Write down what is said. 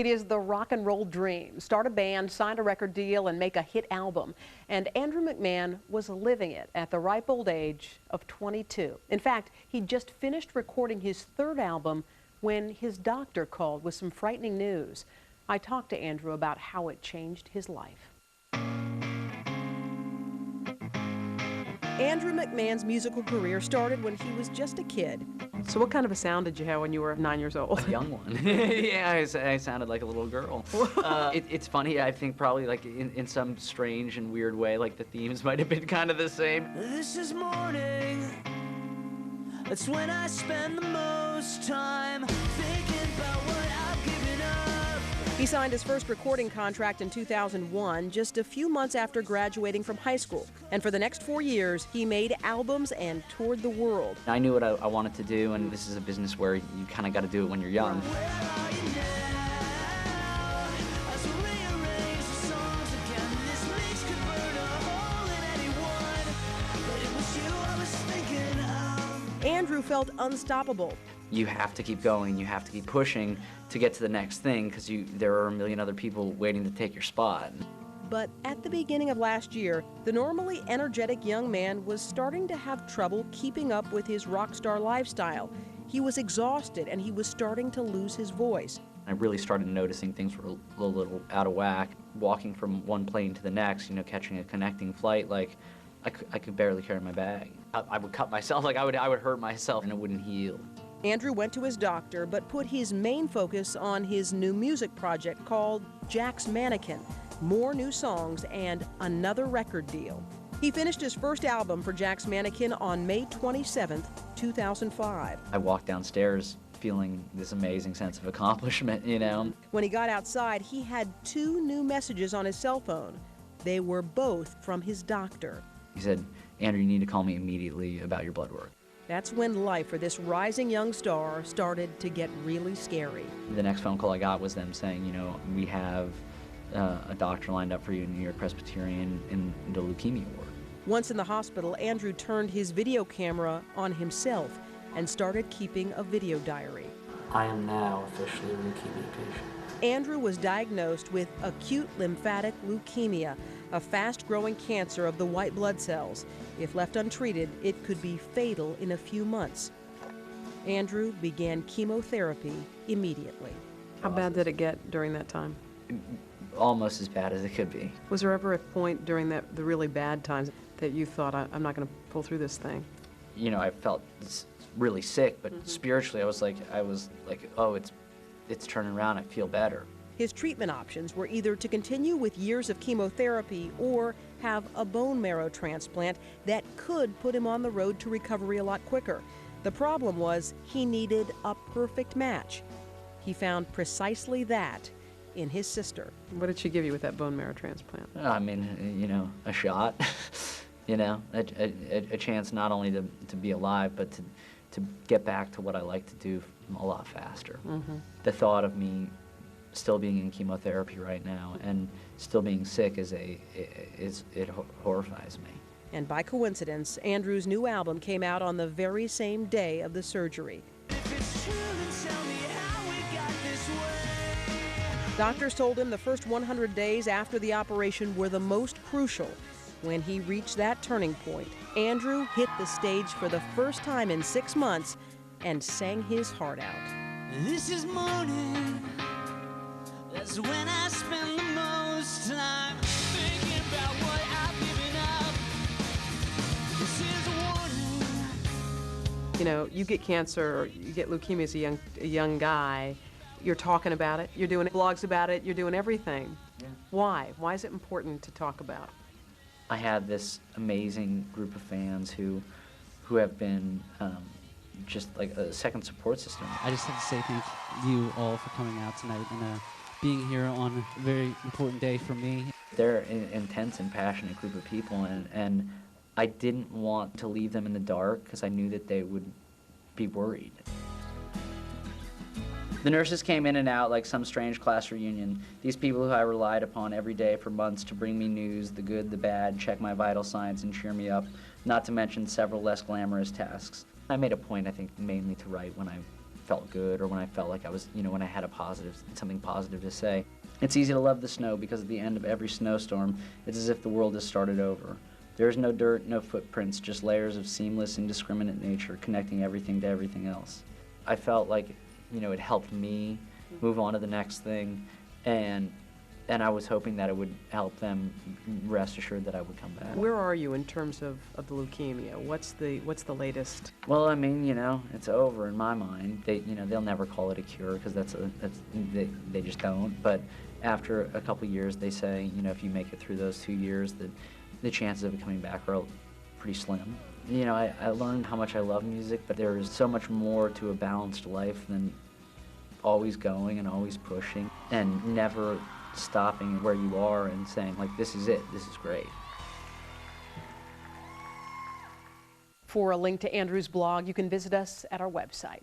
It is the rock and roll dream. Start a band, sign a record deal, and make a hit album. And Andrew McMahon was living it at the ripe old age of 22. In fact, he just finished recording his third album when his doctor called with some frightening news. I talked to Andrew about how it changed his life. Andrew McMahon's musical career started when he was just a kid. So what kind of a sound did you have when you were 9 years old? A young one. Yeah, I sounded like a little girl. It's funny, I think probably like in some strange and weird way, like the themes might have been kind of the same. This is morning. That's when I spend the most time thinking about what I've given up. He signed his first recording contract in 2001, just a few months after graduating from high school. And for the next 4 years, he made albums and toured the world. I knew what I wanted to do, and this is a business where you kind of got to do it when you're young. Andrew felt unstoppable. You have to keep going, you have to keep pushing to get to the next thing, because there are a million other people waiting to take your spot. But at the beginning of last year, the normally energetic young man was starting to have trouble keeping up with his rock star lifestyle. He was exhausted and he was starting to lose his voice. I really started noticing things were a little out of whack. Walking from one plane to the next, catching a connecting flight, like I could barely carry my bag. I would cut myself, like I would hurt myself and it wouldn't heal. Andrew went to his doctor, but put his main focus on his new music project called Jack's Mannequin. More new songs and another record deal. He finished his first album for Jack's Mannequin on May 27th, 2005. I walked downstairs feeling this amazing sense of accomplishment, When he got outside, he had 2 new messages on his cell phone. They were both from his doctor. He said, "Andrew, you need to call me immediately about your blood work." That's when life for this rising young star started to get really scary. The next phone call I got was them saying, we have a doctor lined up for you in New York Presbyterian in the leukemia ward. Once in the hospital, Andrew turned his video camera on himself and started keeping a video diary. I am now officially a leukemia patient. Andrew was diagnosed with acute lymphatic leukemia, a fast-growing cancer of the white blood cells. If left untreated, it could be fatal in a few months. Andrew began chemotherapy immediately. How bad did it get during that time? Almost as bad as it could be. Was there ever a point during the really bad times that you thought, I'm not going to pull through this thing? I felt really sick, but spiritually I was like, oh, it's turning around, I feel better. His treatment options were either to continue with years of chemotherapy or have a bone marrow transplant that could put him on the road to recovery a lot quicker. The problem was he needed a perfect match. He found precisely that in his sister. What did she give you with that bone marrow transplant? I mean, a shot, a chance not only to be alive, but to get back to what I like to do a lot faster. The thought of me still being in chemotherapy right now and still being sick it horrifies me. And by coincidence, Andrew's new album came out on the very same day of the surgery. If it's true, then tell me how we got this way. Doctors told him the first 100 days after the operation were the most crucial. When he reached that turning point, Andrew hit the stage for the first time in 6 months and sang his heart out. This is morning. That's when I spend the most time thinking about what I've given up. This is a warning. You get cancer or you get leukemia as a young guy. You're talking about it. You're doing blogs about it. You're doing everything. Yeah. Why? Why is it important to talk about? I had this amazing group of fans who have been just like a second support system. I just have to say thank you all for coming out tonight and being here on a very important day for me. They're an intense and passionate group of people, and I didn't want to leave them in the dark because I knew that they would be worried. The nurses came in and out like some strange class reunion. These people who I relied upon every day for months to bring me news, the good, the bad, check my vital signs and cheer me up, not to mention several less glamorous tasks. I made a point, I think, mainly to write when I felt good or when I felt like I was, when I had something positive to say. It's easy to love the snow because at the end of every snowstorm, it's as if the world has started over. There is no dirt, no footprints, just layers of seamless, indiscriminate nature connecting everything to everything else. I felt like, it helped me move on to the next thing, and I was hoping that it would help them rest assured that I would come back. Where are you in terms of the leukemia? What's the latest? Well, I mean, it's over in my mind. They'll never call it a cure because they just don't. But after a couple years, they say, if you make it through those 2 years, the chances of it coming back are pretty slim. I learned how much I love music, but there is so much more to a balanced life than always going and always pushing and never stopping where you are and saying, like, this is it, this is great. For a link to Andrew's blog, you can visit us at our website.